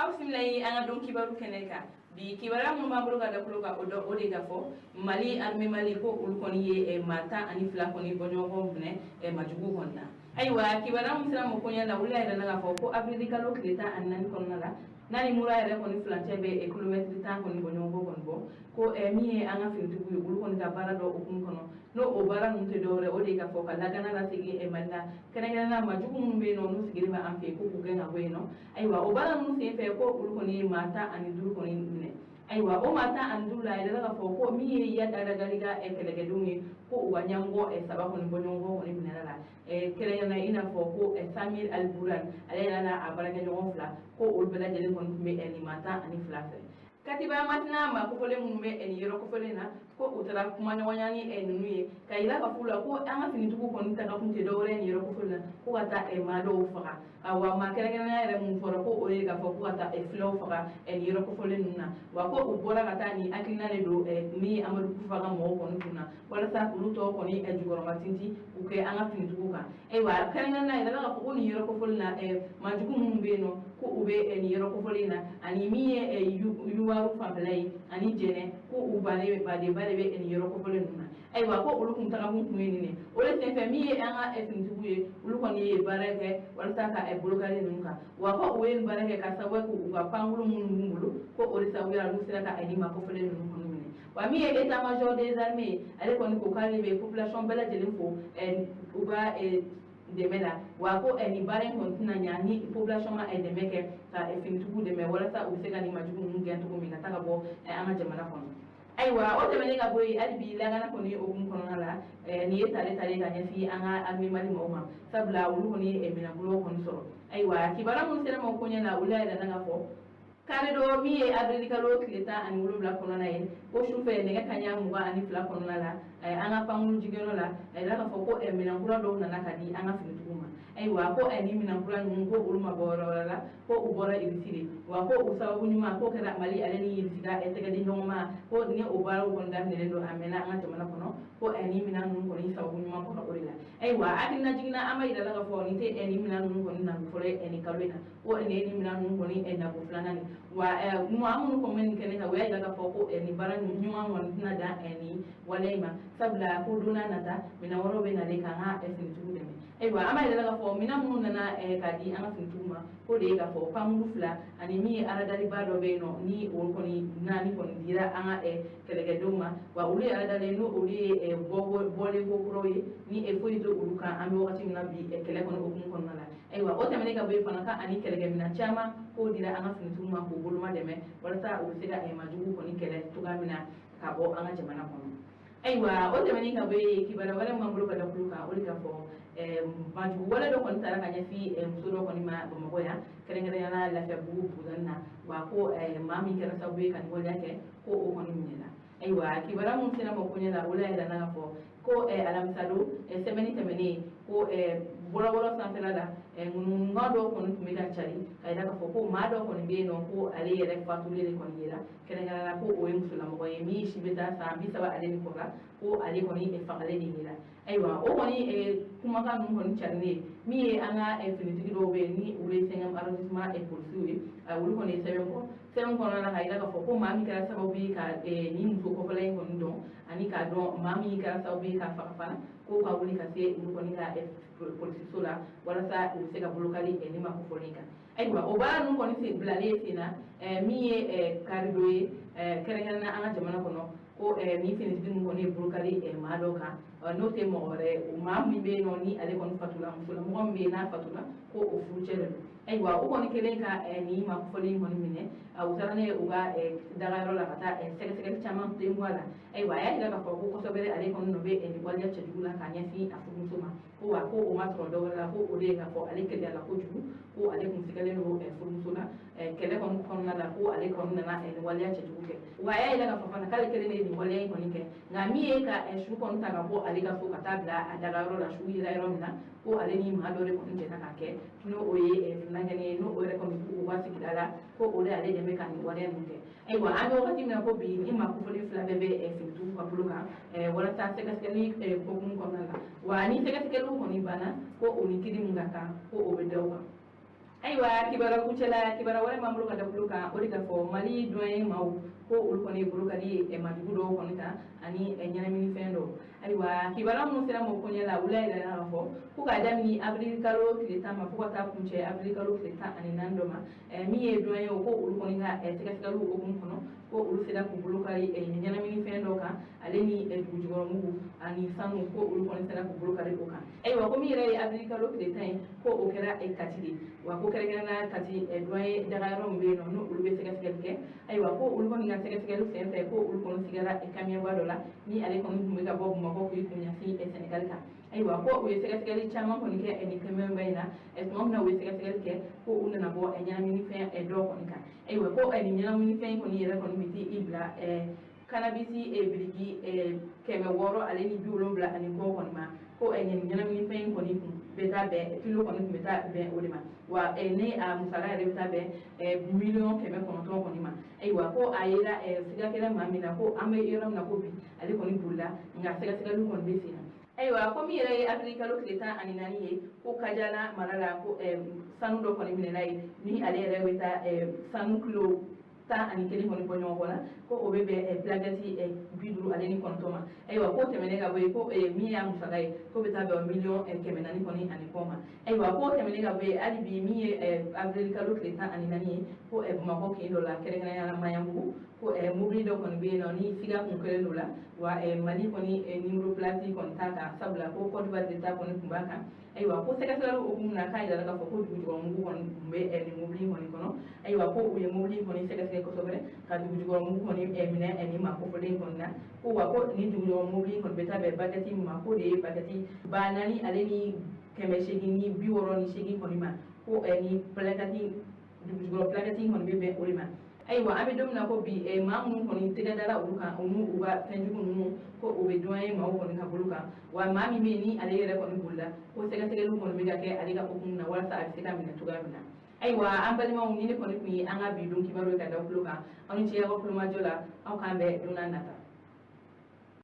Alhamdulillah anga don kibaru keneka bi kibara mun mambulu ka dakulu ka o de gafo mali arme mali ko ul koni ye mata ani fla koni bonyo ko bne majugu honna aywa kibara mun sira mo konya la wula ida na gafo ko afrika lo kleta annan konna la nani mura ida koni flanche be kilometre tan koni bonyo ko gonbo ko mi anga fintu ul koni ka bara do okun kono no o bara mun te dore o de gafo ka lagana la sigi malla kana na majugu mun be no no sigiri ba amfe ko kugenga weno aywa o bara mun se fe ko ul koni mata ani dur koni ne aywa o mata andula ida daga fo ko mi ya daga galiga kelege dumi ko wanyango saba koni bonyongo koni binala kelege na ina fo ko Samir Alburan alela na abarage jonfla ko ulbela jeli kon me eni mata ani flafe katiba matna ma ko fole mun me eni yero ko fole na ko utara kuma nyawanyani nuye kayila ka fula ko anga fini tuku kon ta ka kunte dore ni yero ko fole ko ata ma do faga awa ma kelege na yere mun foro ko o ye ka fo ko ata flow faga eni yero ko fole nuna wa ko ubora kata ni akina le do mi amadu kufaga mo ko nuna wala sa kulu to ko ni ejugoro matinti ko ke anga fini tuku ka wa kelege na yere ka fo ni yero ko fole na majugu mun be no ko ube eni yero ko fole na ani mi yuwaru famlay ani jene ko ubale bade bare be en yoro ko fole nuna aywa ko ulu kun taga kun kumeni ne ole te fami anga fintuye ulu ko ni barake wala ta ka blokale nunka wa ko wen barake ka sawa ko uga pangulu mun ngulu ko ole sawira musira ka ani ma ko fole nunu ne wa mi état major des armées ale ko ni ko kale be population bela jelen fo en uga demela wa ko eni baren kontina nyani population ma edemeke ta fintugu deme wala sa usega ni majugu ngentu ko minata ka bo ama jamana kono aywa o demene ka boy albi lagana ko ni o gum kono la ni tale ka nyafi anga ami mali mawma sabla wulu ni mina bulo kono soro aywa kibara mun sere mo konya na ulaya da nga fo kare do mi agrika lo kleta ani wulu bla kono na yen o shufe ne kanya muga ani fla kono la anga pangulu jigeno la la ka fo ko mina kura do na kadi anga finituma aywa ko ani mina kura nun ko ulma boro la ko ubora irisiri wa ko usawu nyuma ko kala mali aleni yirsiga tegadi nyoma ko ne ubara wonda ne do amena anga jamana kono ko ani mina nun ko ni sawu nyuma ko orila aywa adina jigina amay da ka fo ni te ani mina nun ko ni na fore ani kalwena ko ani mina nun ko ni na ko flana ni wa mu amun ko men kene ka waya daga fo ko ni baran nyuma won na da ani walaima sabla ko duna nata mina woro be na le ka ha finitude me aywa amay daga fo mina mun na kadi anga finituma ko de ga fo pamu fla ani mi ara dari bado be no ni o ko ni nani ko dira anga kelege duma wa uli ara dale no uli bole ko kroye ni fo ito uluka ambe wakati mina bi kele kono okun kono la aywa o tamene ka be fana ka ani kelege mina chama ko dira anga finituma ko boluma deme wala sa o sega majugu ko ni kele tugamina ka bo anga jamana kono aywa o tamene ka be kibara wala mambulu ka dakuluka o ka fo majugu wala do kon tara ka nyafi musodo ko ni ma bo moya kere na la fa bu budanna wa ko mami kera sabbe kan wala ke ko o ko ni minela aywa kibara mun sina mo kunya la wala ida na fo ko alamsado semeni temene ko bolo sanfela da ngado ko ni kumika chari kaida ka fo ko mado ko ni be no ko ale yere fatule le ko ni yera kene ngala ko o musula mo mi shibeta sa bi sawa ale ni ko ga ko ale ko ni faqale ni yera aywa o ko ni kuma ka mun ko ni chari mi anga finitigi do be ni ule sengam arrondissement poursuivi wulu ko ni seven ko na kaida ka fo ko mami kala sababu ka ni muso ko fala ko ni don ani ka don mami kala sababu ka faqafana ko ka wuli ka se wulu ko ni ka police sola wala sa o se ka blokali ni ma ko folinga aywa o bala nun ko ni se blale tina mi karidoye kere na anga jamana kono ko mi finitigi mun ko ni blokali ma do ka no te mo ore o ma mi be no ni ale kon fatula musula mo be na fatula ko o fuchere aywa o ko ni kele ka ni ma ko folinga ni mine o tarane o ga daga ro la kata sege chama te ngwala aywa ya ila ka ko sobere ale kon no be ni wala cha dugula ka nya fi afu musuma ko wa ko o ma tro do wala ko o de ka ko ale kele la ko jugu ko ale kun sigale no fu musuna kele kon na la ko ale kon na ni wala cha jugu ke wa ya ila ka fa na kale kele ni wala ko ni ke na mi ka shu kon ta ka ko ale ka fo ka tabla daga ro la shu ila ro na ko ale ni ma do re ko ni ka ke no o ye na ngene no o re ko ko wa sigala ko o le ale de me kan ni wala ni ke aywa ando wakati mina ko bi ni ma ko fo fla bebe fintu ka buluka wala ta sega skeli ko kun ko na wa ni sega skelu ko ni bana ko o ni kidi ngaka ko o be dawa aywa kibara kucela kibara wala mamru ka dabulu kan o de ka fo mali doyen maw ko ul koni bulu kadi e madugu do koni ta ani e nyana mini fendo aywa kibara mun sira mo konyela wala ila na fo ku ka damni abril kalo kilita ma ko ta kunche abril kalo kilita ani nandoma mi e doyen ko ul koni ga e sika sika lu o kun kono ko ul sira ko bulu kadi e nyana mini fendo kan aleni e dugujoro mugu ani sanu ko ul koni sira ko bulu kadi o kan aywa ko mi re abril kalo kilita ko o kera e katili wa ko kera kati doyen dagaro mbe no no ul be sika sika ke aywa ko ul koni ga sika sika lu sente ko ul koni sigara e kamia badola ni ale koni mbe ga bobu mako ko yukunya fi e Senegal ka aywa ko we sika sika li chama koni ke e ni kamia bayna e mom na we sika sika ke ko ul na bo e nyana mini fe e do koni ka aywa ko e ni nyana mini fe koni yera koni biti ibla cannabisi e biligi keme woro ale ni biwlo bla ani ko koni ma ko e nyana mini fe koni beta be kilo koni beta be odema wa ne a musala re beta be million keme kono to koni ma aywa ko ayira siga kala mamina ko ame yoro na ko bi ale koni bulla nga siga siga lu koni be sina aywa ko mi yere afrika lo kleta ani nani ye ko kajala marala ko sanu do koni minelai ni ale re beta sanu kilo ta ani kele honi bonyo wala ko o bebe plagati bidru aleni kontoma aywa ko temene ga boy ko mi ya musagai ko beta be million kemena ni koni ani koma aywa ko temene ga boy ali bi mi avril kalo kleta ani nani ko buma ko ke dola kere kana ya mayambu ko mobili do koni be no ni figa kun kele dola wa mali koni nimro plati kon taka sabla ko ko ba deta koni kumbaka aywa ko seka sala o kumna kai dala ka ko du ko ngu kon be ni mobili koni kono aywa ko o mobili koni seka ko sobre ka dugu mu ko ni emine eni ma ko fodin konna ko wa ko ni dugu mu bi kon beta be bagati ma ko de bagati banani aleni keme shegi ni biworo ni shegi ko ni ma ko eni plagati dugu plagati kon be be olima aywa abe domna ko bi ma mun ko ni tega dala uruka onu uba fenjugo nu ko o be doyen ma ko ni ka buluka wa ma mi me ni ale yere ko ni bulla ko sega sega lu ko be ga ke ale ga ko kunna wala sa abi sega min tugamina aywa an balima ni ne koni kun an ka bi dun kibaru ka da kulo kan an ci ya ko kulo ma jola aw kan be dunan nata